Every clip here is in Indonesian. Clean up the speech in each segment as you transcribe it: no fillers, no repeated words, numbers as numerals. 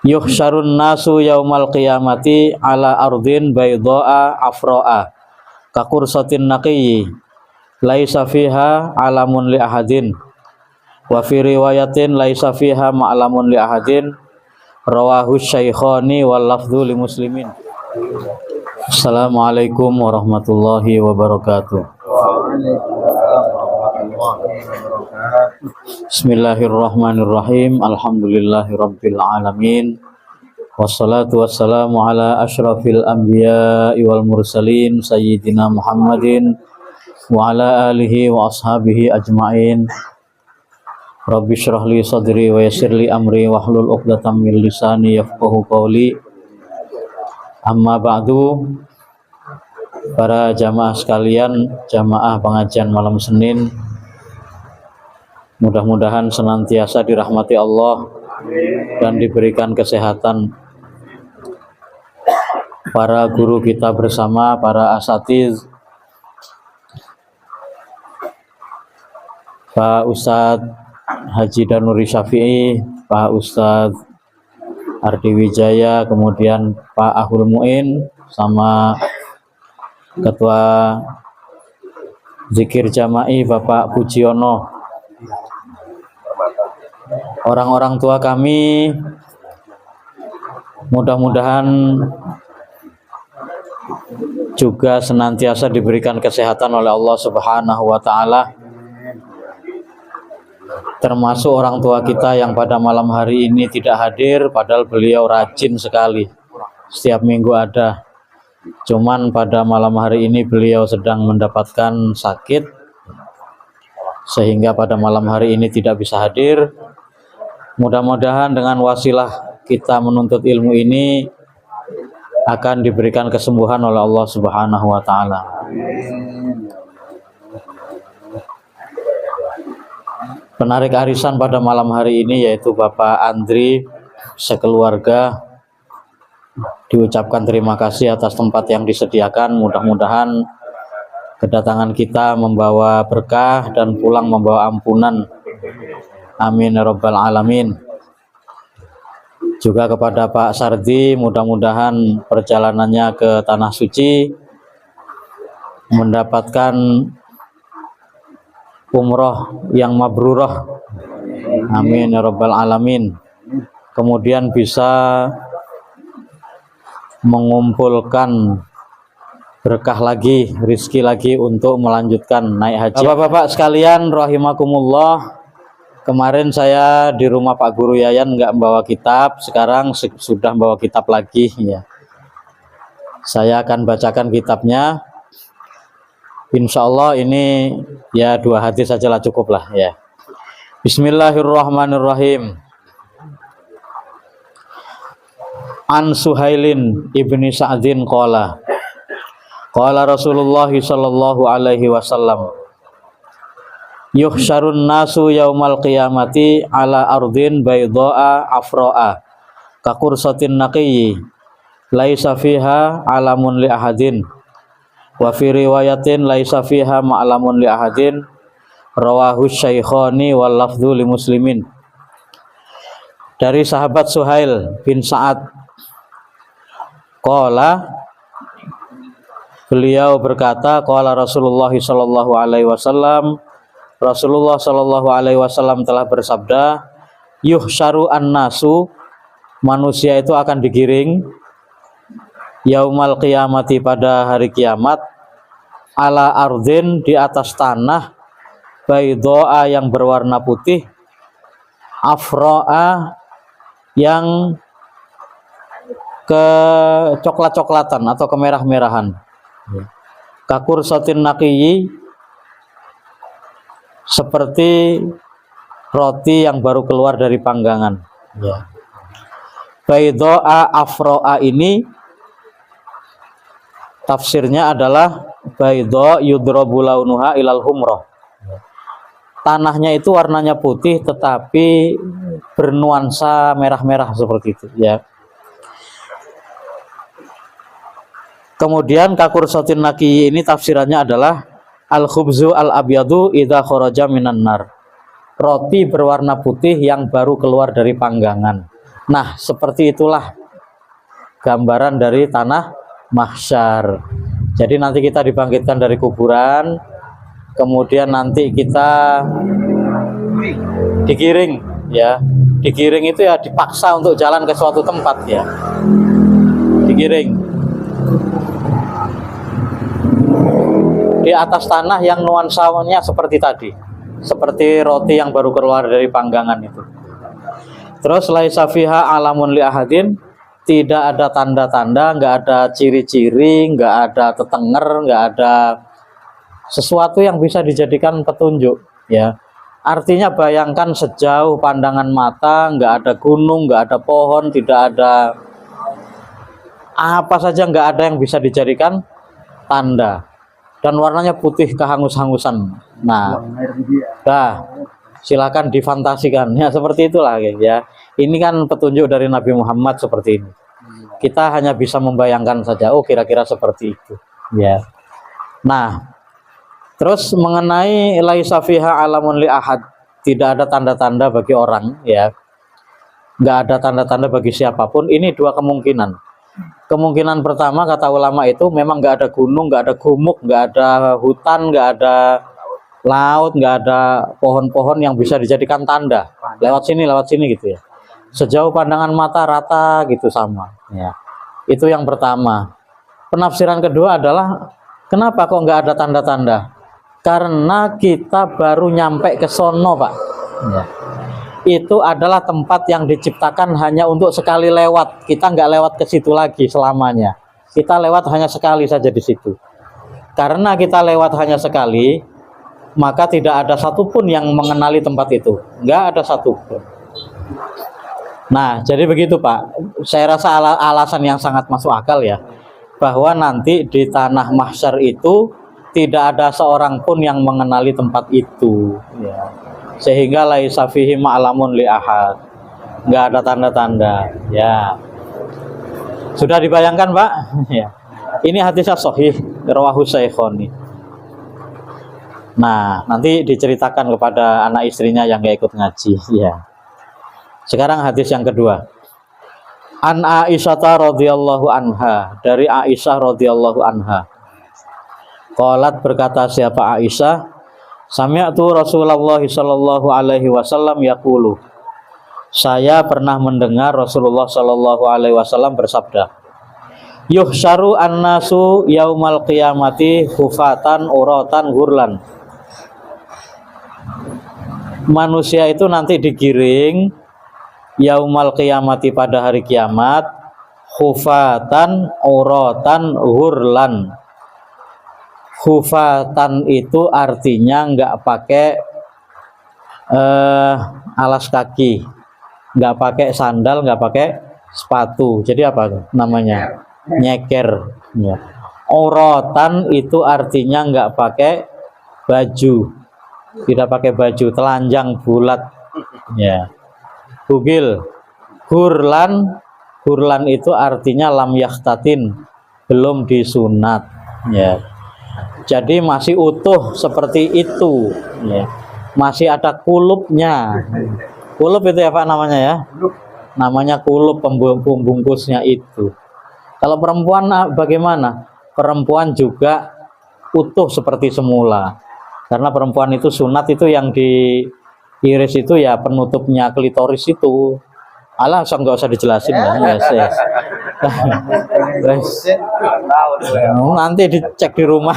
Yuhsyarun nasu yaumal qiyamati ala ardin baydoa afro'a kakursatin naqiyyi laisa fiha alamun li ahadin wa fi riwayatin laisa fiha ma'lamun li ahadin rawahu syaikhani wal lafdhu li muslimin. Assalamualaikum warahmatullahi wabarakatuh. Bismillahirrahmanirrahim. Alhamdulillahirabbil alamin. Wassalatu wassalamu ala asyrafil anbiya'i wal mursalin sayyidina Muhammadin wa ala alihi wa ashabihi ajmain. Rabbi shrah li sadri wa yassir li amri wahlul 'uqdatam min lisani yafqahu qawli. Amma ba'du. Para jamaah sekalian, jamaah pengajian malam Senin, mudah-mudahan senantiasa dirahmati Allah dan diberikan kesehatan. Para guru kita bersama, para asatiz, Pak Ustadz Haji Danuri Syafi'i, Pak Ustadz Ardi Wijaya, kemudian Pak Ahul Mu'in, sama Ketua Zikir Jama'i Bapak Pujiono, orang-orang tua kami, mudah-mudahan juga senantiasa diberikan kesehatan oleh Allah Subhanahu wa Ta'ala. Termasuk orang tua kita yang pada malam hari ini tidak hadir, padahal beliau rajin sekali, setiap minggu ada. Cuman pada malam hari ini beliau sedang mendapatkan sakit, sehingga pada malam hari ini tidak bisa hadir. Mudah-mudahan dengan wasilah kita menuntut ilmu ini akan diberikan kesembuhan oleh Allah Subhanahu wa Ta'ala. Penarik arisan pada malam hari ini yaitu Bapak Andri sekeluarga, diucapkan terima kasih atas tempat yang disediakan. Mudah-mudahan kedatangan kita membawa berkah dan pulang membawa ampunan. Amin ya rabbal alamin. Juga kepada Pak Sardi, mudah-mudahan perjalanannya ke Tanah Suci mendapatkan umroh yang mabrurah. Amin ya rabbal alamin. Kemudian bisa mengumpulkan berkah lagi, rizki lagi untuk melanjutkan naik haji. Bapak-bapak sekalian rahimakumullah, kemarin saya di rumah Pak Guru Yayan nggak membawa kitab, sekarang sudah bawa kitab lagi ya. Saya akan bacakan kitabnya. Insya Allah ini ya 2 hadis sajalah cukup lah ya. Bismillahirrahmanirrahim. An Suhailin ibni Sa'din qala Rasulullah sallallahu alaihi wasallam, yuhsyarun nasu yaumal qiyamati ala ardin baydoa afro'a kakursatin naqiyyi laisa fiha alamun li ahadin wa fi riwayatin laisa fiha ma'lamun li ahadin rawahu syaikhani wal lafdhu li muslimin. Dari sahabat Suhail bin Sa'ad, qala, beliau berkata, qala Rasulullah sallallahu alaihi wasallam, Rasulullah sallallahu alaihi wasallam telah bersabda, yuhsyaru an-nasu, manusia itu akan digiring yaumal qiyamati, pada hari kiamat, ala ardin, di atas tanah, baydoa, yang berwarna putih, afro'a, yang kecoklat-coklatan atau kemerah-merahan, kakursatin naqiyyi, seperti roti yang baru keluar dari panggangan ya. Baydoa afro'a ini tafsirnya adalah baydo yudrobu launuha ilal humroh, tanahnya itu warnanya putih tetapi bernuansa merah-merah seperti itu ya. Kemudian kakursatin naqiyyi ini tafsirannya adalah al-khubzu al-abyadu idza kharaja minan nar, roti berwarna putih yang baru keluar dari panggangan. Nah, seperti itulah gambaran dari tanah mahsyar. Jadi nanti kita dibangkitkan dari kuburan, kemudian nanti kita digiring, ya. Digiring itu ya dipaksa untuk jalan ke suatu tempat, ya. Digiring di atas tanah yang nuansanya seperti tadi, seperti roti yang baru keluar dari panggangan itu. Terus laisa fiha alamun li ahadin, tidak ada tanda-tanda, nggak ada ciri-ciri, nggak ada tetenger, nggak ada sesuatu yang bisa dijadikan petunjuk, ya. Artinya bayangkan sejauh pandangan mata, nggak ada gunung, nggak ada pohon, tidak ada apa saja, nggak ada yang bisa dijadikan tanda. Dan warnanya putih kehangus-hangusan. Nah, silakan difantasikan, ya seperti itulah, ya. Ini kan petunjuk dari Nabi Muhammad seperti ini. Kita hanya bisa membayangkan saja, oh kira-kira seperti itu, ya. Nah, terus mengenai laisa fiha alamun li ahad, tidak ada tanda-tanda bagi orang, ya. Nggak ada tanda-tanda bagi siapapun. Ini dua kemungkinan. Kemungkinan pertama kata ulama itu memang nggak ada gunung, nggak ada gumuk, nggak ada hutan, nggak ada laut, nggak ada pohon-pohon yang bisa dijadikan tanda. Lewat sini gitu, ya. Sejauh pandangan mata rata gitu sama, ya. Itu yang pertama. Penafsiran kedua adalah kenapa kok nggak ada tanda-tanda? Karena kita baru nyampe ke sono, Pak. Ya. Itu adalah tempat yang diciptakan hanya untuk sekali lewat. Kita nggak lewat ke situ lagi selamanya. Kita lewat hanya sekali saja di situ. Karena kita lewat hanya sekali, maka tidak ada satupun yang mengenali tempat itu. Nggak ada satupun. Nah, jadi begitu, Pak. Saya rasa alasan yang sangat masuk akal, ya, bahwa nanti di tanah mahsyar itu tidak ada seorang pun yang mengenali tempat itu, ya. Sehingga laisa fihi ma'lamun li ahad, nggak ada tanda-tanda, ya. Sudah dibayangkan, Pak? Ya. Ini hadisnya sahih, rawahu Syaikhaini. Nah, nanti diceritakan kepada anak istrinya yang nggak ikut ngaji, ya. Sekarang hadis yang kedua. An Aisyah radhiyallahu anha, dari Aisyah radhiyallahu anha. Qalat, berkata siapa Aisyah, sami'tu Rasulullah sallallahu alaihi wasallam yaqulu, saya pernah mendengar Rasulullah sallallahu alaihi wasallam bersabda, yuhsyaru annasu yaumal qiyamati hufatan uratan hurlan. Manusia itu nanti digiring yaumal qiyamati, pada hari kiamat, hufatan uratan hurlan. Hufatan itu artinya nggak pakai alas kaki, nggak pakai sandal, nggak pakai sepatu. Jadi apa namanya? Nyeker, ya. Uratan itu artinya nggak pakai baju, tidak pakai baju, telanjang bulat, ya. Bugil. Hurlan itu artinya lam yahtatin, belum disunat, ya. Jadi masih utuh seperti itu, ya. Masih ada kulupnya. Kulup itu ya Pak namanya, ya. Namanya kulup, pembungkusnya itu. Kalau perempuan bagaimana? Perempuan juga utuh seperti semula. Karena perempuan itu sunat itu yang diiris itu ya penutupnya klitoris itu. Alah, nggak usah dijelasin, ya. Yes. Nanti dicek di rumah.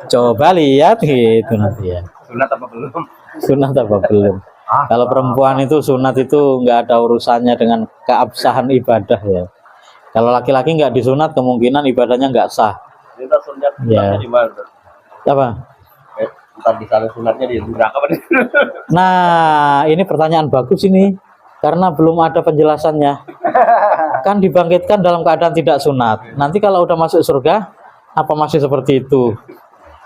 Coba lihat gitu nanti, ya. Sunat apa belum? Sunat apa belum? Kalau perempuan itu sunat itu nggak ada urusannya dengan keabsahan ibadah, ya. Kalau laki-laki nggak disunat, kemungkinan ibadahnya nggak sah. Kita sunat Ya. di mana? Apa? Entar di sana sunatnya di neraka apa? Nah, ini pertanyaan bagus ini. Karena belum ada penjelasannya. Kan dibangkitkan dalam keadaan tidak sunat. Nanti kalau udah masuk surga, apa masih seperti itu?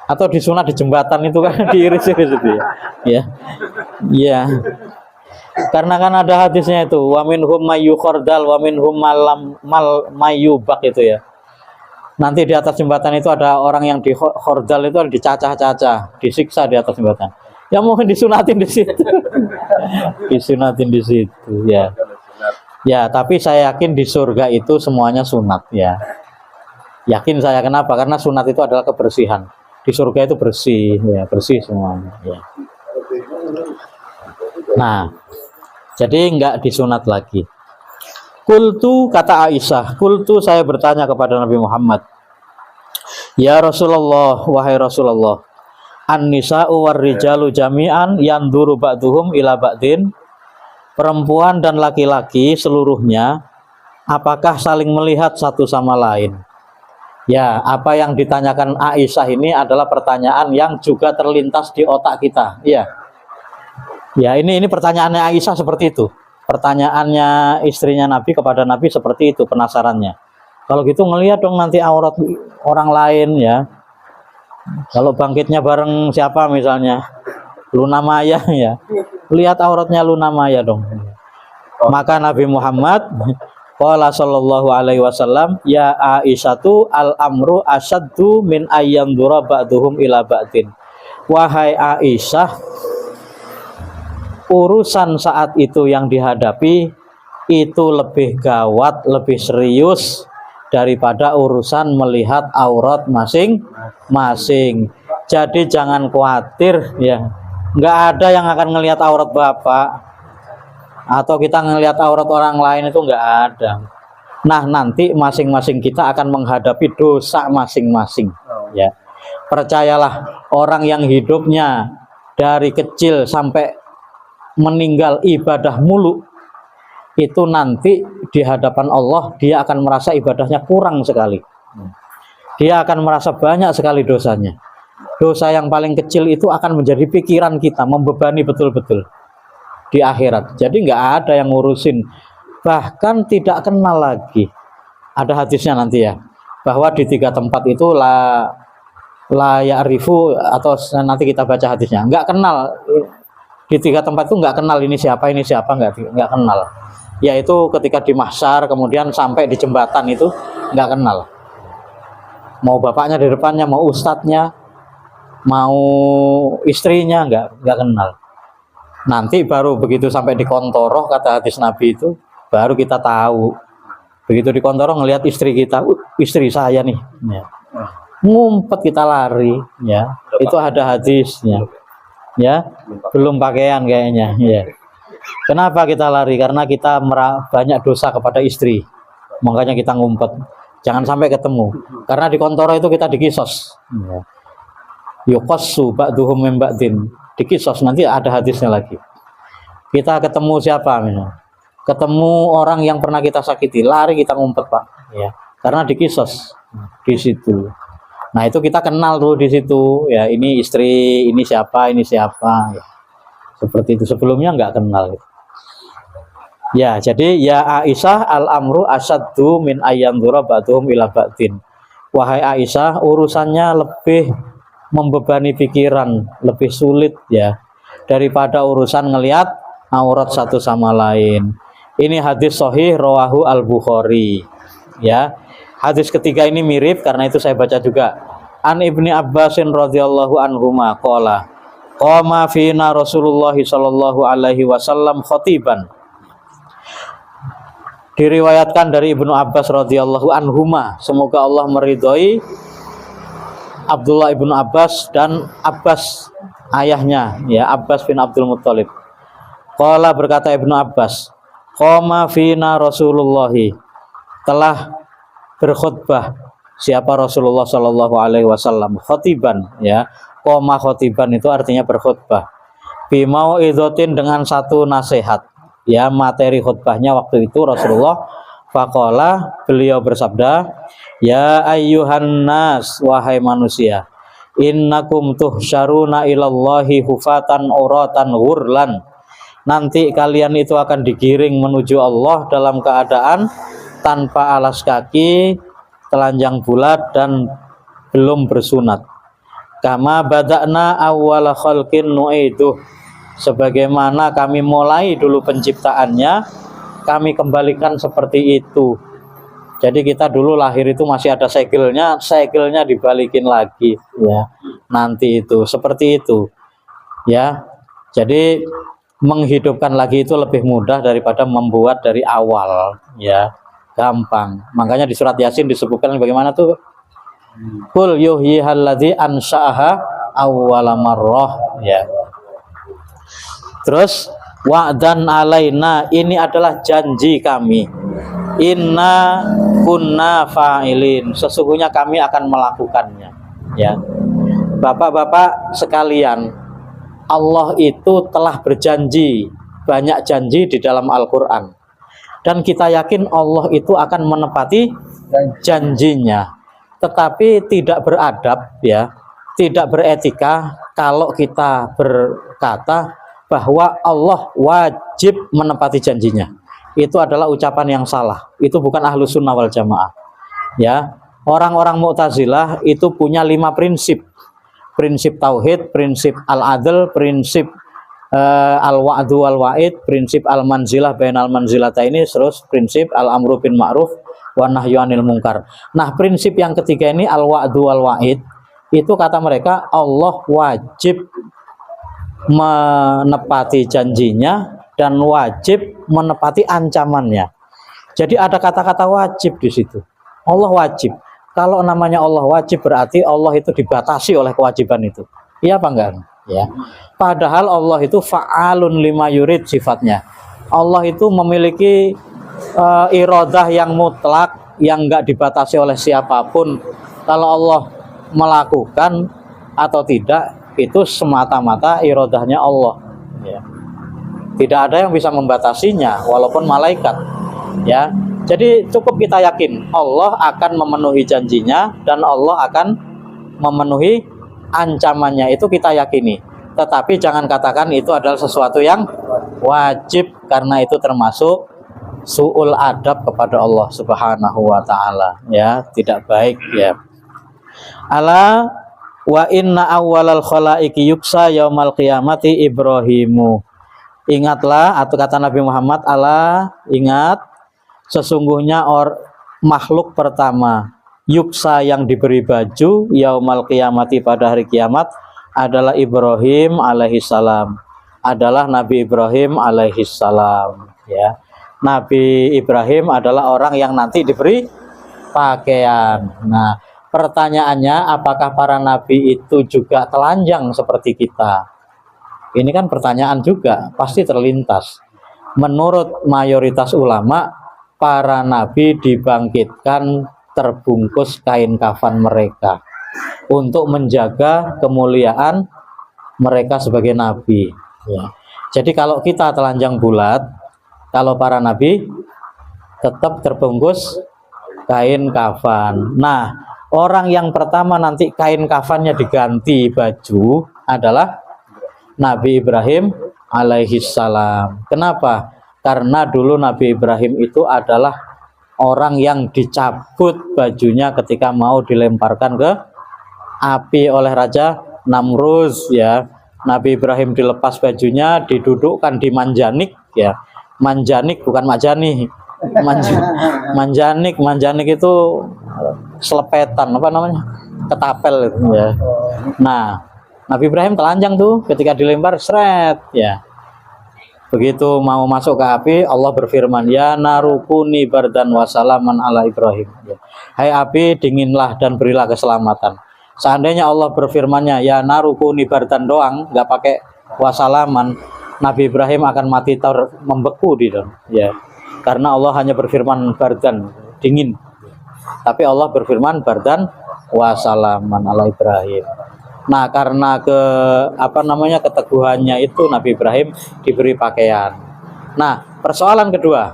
Atau disunat di jembatan itu kan diiris-iris itu, ya. Ya. Ya. Karena kan ada hadisnya itu, wa minhum mayyukhardal wa minhum mayyubak itu, ya. Nanti di atas jembatan itu ada orang yang di khordal itu dicacah-cacah, disiksa di atas jembatan. Ya mungkin disunatin di situ. Disunatin di situ, ya. Ya, tapi saya yakin di surga itu semuanya sunat ya. Yakin saya, kenapa? Karena sunat itu adalah kebersihan. Di surga itu bersih ya, bersih semuanya ya. Nah, jadi enggak disunat lagi. Kultu, kata Aisyah, kultu, saya bertanya kepada Nabi Muhammad, ya Rasulullah, wahai Rasulullah, an-nisa'u war-rijalu jami'an yanduru ba'duhum ila ba'din, perempuan dan laki-laki seluruhnya apakah saling melihat satu sama lain? Ya, apa yang ditanyakan Aisyah ini adalah pertanyaan yang juga terlintas di otak kita. Iya. Ya, ini pertanyaannya Aisyah seperti itu. Pertanyaannya istrinya Nabi kepada Nabi seperti itu, penasarannya. Kalau gitu ngelihat dong nanti aurat orang lain ya. Kalau bangkitnya bareng siapa misalnya? Luna Maya ya. Lihat auratnya Luna Maya dong. Maka Nabi Muhammad qala sallallahu alaihi wasallam, ya Aisyatu al-amru asyaddu min ayyandura ba'duhum ila ba'din. Wahai Aisyah, urusan saat itu yang dihadapi itu lebih gawat, lebih serius daripada urusan melihat aurat masing-masing. Jadi jangan khawatir ya, nggak ada yang akan ngelihat aurat bapak atau kita ngelihat aurat orang lain, itu nggak ada. Nah, nanti masing-masing kita akan menghadapi dosa masing-masing ya. Percayalah, orang yang hidupnya dari kecil sampai meninggal ibadah mulu, itu nanti di hadapan Allah dia akan merasa ibadahnya kurang sekali. Dia akan merasa banyak sekali dosanya. Dosa yang paling kecil itu akan menjadi pikiran kita, membebani betul-betul di akhirat. Jadi nggak ada yang ngurusin, bahkan tidak kenal lagi. Ada hadisnya nanti ya, bahwa di 3 tempat itu la ya'rifu, atau nanti kita baca hadisnya, nggak kenal. Di 3 tempat itu nggak kenal ini siapa, nggak kenal. Yaitu ketika di mahsyar, kemudian sampai di jembatan itu nggak kenal. Mau bapaknya di depannya, mau ustadznya, mau istrinya, nggak kenal. Nanti baru begitu sampai di kontoroh, kata hadis Nabi itu, baru kita tahu. Begitu di kontoroh ngelihat istri kita, istri saya nih, ya. Ngumpet kita lari, ya. Itu ada hadisnya. Ya, belum pakaian kayaknya ya. Kenapa kita lari? Karena kita banyak dosa kepada istri, makanya kita ngumpet, jangan sampai ketemu. Karena di kontoro itu kita dikisos ya. Yuqassu ba'duhum min ba'din, dikisos. Nanti ada hadisnya lagi. Kita ketemu siapa misalnya? Ketemu orang yang pernah kita sakiti, lari kita ngumpet pak ya, karena dikisos di situ. Nah, itu kita kenal dulu di situ ya, ini istri, ini siapa ya. Seperti itu, sebelumnya nggak kenal ya. Jadi ya Aisyah, al-amru asyaddu min ayyandura ba'duhum ila ba'din. Wahai Aisyah, urusannya lebih membebani pikiran, lebih sulit ya, daripada urusan ngelihat aurat satu sama lain. Ini hadis sahih rawahu al-Bukhari ya. Hadis ketiga ini mirip, karena itu saya baca juga. An Ibni Abbasin radhiyallahu anhuma qala qama fina Rasulullah sallallahu alaihi wasallam khatiban. Diriwayatkan dari Ibnu Abbas radhiyallahu anhuma, semoga Allah meridhoi Abdullah Ibnu Abbas dan Abbas ayahnya ya, Abbas bin Abdul Muttalib. Qala, berkata Ibnu Abbas, qama fina Rasulullah, telah berkhutbah siapa Rasulullah Shallallahu Alaihi Wasallam, khotiban ya. Koma khotiban itu artinya berkhutbah. Bimau idotin, dengan satu nasihat ya. Materi khutbahnya waktu itu Rasulullah faqala, beliau bersabda, ya ayyuhan nas, wahai manusia, innakum tuhsyaruna ilallahi hufatan uratan ghurlan. Nanti kalian itu akan digiring menuju Allah dalam keadaan tanpa alas kaki, telanjang bulat, dan belum bersunat. Kama bada'na awwala khalqin nu'iduh, sebagaimana kami mulai dulu penciptaannya, kami kembalikan seperti itu. Jadi kita dulu lahir itu masih ada segelnya dibalikin lagi ya. Nanti itu seperti itu ya. Jadi menghidupkan lagi itu lebih mudah daripada membuat dari awal, ya, gampang. Makanya di surat Yasin disebutkan bagaimana tuh, Qul yuhyihalladzi ansha'aha awwala marrah, ya. Terus wa'dan alaina, ini adalah janji kami. Inna kunna fa'ilin, sesungguhnya kami akan melakukannya, ya. Bapak-bapak sekalian, Allah itu telah berjanji, banyak janji di dalam Al-Qur'an. Dan kita yakin Allah itu akan menepati janjinya. Tetapi tidak beradab, ya, tidak beretika kalau kita berkata bahwa Allah wajib menepati janjinya. Itu adalah ucapan yang salah. Itu bukan Ahlus Sunnah wal Jamaah. Ya, orang-orang Mu'tazilah itu punya 5 prinsip. Prinsip tauhid, prinsip al-adl, prinsip al-wa'du wal-wa'id, prinsip al-manzilah bainal manzilataini, terus prinsip al-amru bin ma'ruf wa nahyu 'anil munkar. Nah, prinsip yang ketiga ini al-wa'du wal-wa'id, itu kata mereka Allah wajib menepati janjinya dan wajib menepati ancamannya. Jadi ada kata-kata wajib di situ. Allah wajib. Kalau namanya Allah wajib berarti Allah itu dibatasi oleh kewajiban itu. Iya apa enggak? Ya. Padahal Allah itu fa'alun lima yurid sifatnya. Allah itu memiliki iradah yang mutlak, yang enggak dibatasi oleh siapapun. Kalau Allah melakukan atau tidak itu semata-mata iradahnya Allah. Ya. Tidak ada yang bisa membatasinya, walaupun malaikat. Ya, jadi cukup kita yakin Allah akan memenuhi janjinya dan Allah akan memenuhi ancamannya, itu kita yakini. Tetapi jangan katakan itu adalah sesuatu yang wajib, karena itu termasuk su'ul adab kepada Allah Subhanahu wa taala, ya, tidak baik, ya. Ala wa inna awwalal khalaiqi yuksa yaumal qiyamati Ibrahimu. Ingatlah, atau kata Nabi Muhammad, ala, ingat, sesungguhnya makhluk pertama yuksa yang diberi baju yaumal qiyamati pada hari kiamat adalah Ibrahim alaihissalam, adalah Nabi Ibrahim alaihissalam, ya. Nabi Ibrahim adalah orang yang nanti diberi pakaian. Nah, pertanyaannya, apakah para nabi itu juga telanjang seperti kita? Ini kan pertanyaan juga, pasti terlintas. Menurut mayoritas ulama, para nabi dibangkitkan terbungkus kain kafan mereka untuk menjaga kemuliaan mereka sebagai nabi, ya. Jadi kalau kita telanjang bulat, kalau para nabi tetap terbungkus kain kafan. Nah, orang yang pertama nanti kain kafannya diganti baju adalah Nabi Ibrahim alaihissalam. Kenapa? Karena dulu Nabi Ibrahim itu adalah orang yang dicabut bajunya ketika mau dilemparkan ke api oleh Raja Namruz, ya. Nabi Ibrahim dilepas bajunya, didudukkan di manjanik, ya. Manjanik bukan majani. Manjanik itu selepetan, apa namanya? Ketapel, ya. Nah, Nabi Ibrahim telanjang tuh ketika dilempar, seret, ya. Begitu mau masuk ke api, Allah berfirman, ya narukuni bardan wasalaman ala Ibrahim, ya. Hai api, dinginlah dan berilah keselamatan. Seandainya Allah berfirmannya ya narukuni bardan doang, nggak pakai wasalaman, Nabi Ibrahim akan mati membeku di dalam, ya. Karena Allah hanya berfirman bardan, dingin. Tapi Allah berfirman bardan wasalaman ala Ibrahim. Nah, karena keteguhannya itu Nabi Ibrahim diberi pakaian. Nah, persoalan kedua,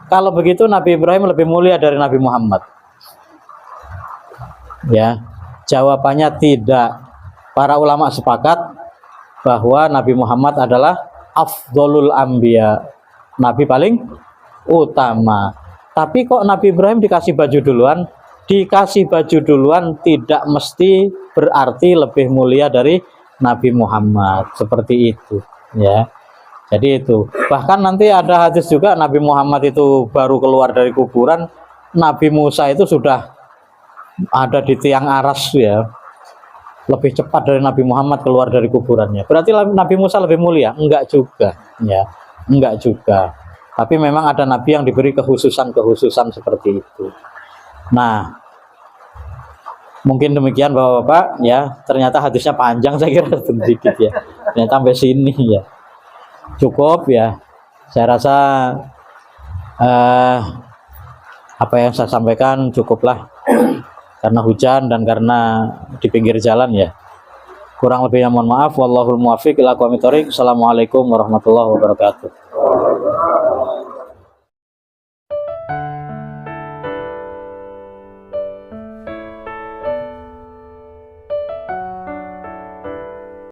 kalau begitu Nabi Ibrahim lebih mulia dari Nabi Muhammad. Ya, jawabannya tidak. Para ulama sepakat bahwa Nabi Muhammad adalah afdholul anbiya, nabi paling utama. Tapi kok Nabi Ibrahim dikasih baju duluan? Dikasih baju duluan tidak mesti berarti lebih mulia dari Nabi Muhammad, seperti itu, ya. Jadi itu, bahkan nanti ada hadis juga Nabi Muhammad itu baru keluar dari kuburan, Nabi Musa itu sudah ada di tiang aras, ya. lebih cepat dari Nabi Muhammad keluar dari kuburannya. Berarti Nabi Musa lebih mulia? Enggak juga, ya. Enggak juga. Tapi memang ada nabi yang diberi kekhususan-kekhususan seperti itu. Nah, mungkin demikian Bapak-bapak ya. Ternyata hadisnya panjang, saya kira sedikit ya. Ternyata sampai sini ya. Cukup ya. Saya rasa apa yang saya sampaikan cukuplah. Karena hujan dan karena di pinggir jalan ya. Kurang lebihnya mohon maaf. Wallahul muwaffiq ila aqwamit thoriq. Assalamualaikum warahmatullahi wabarakatuh.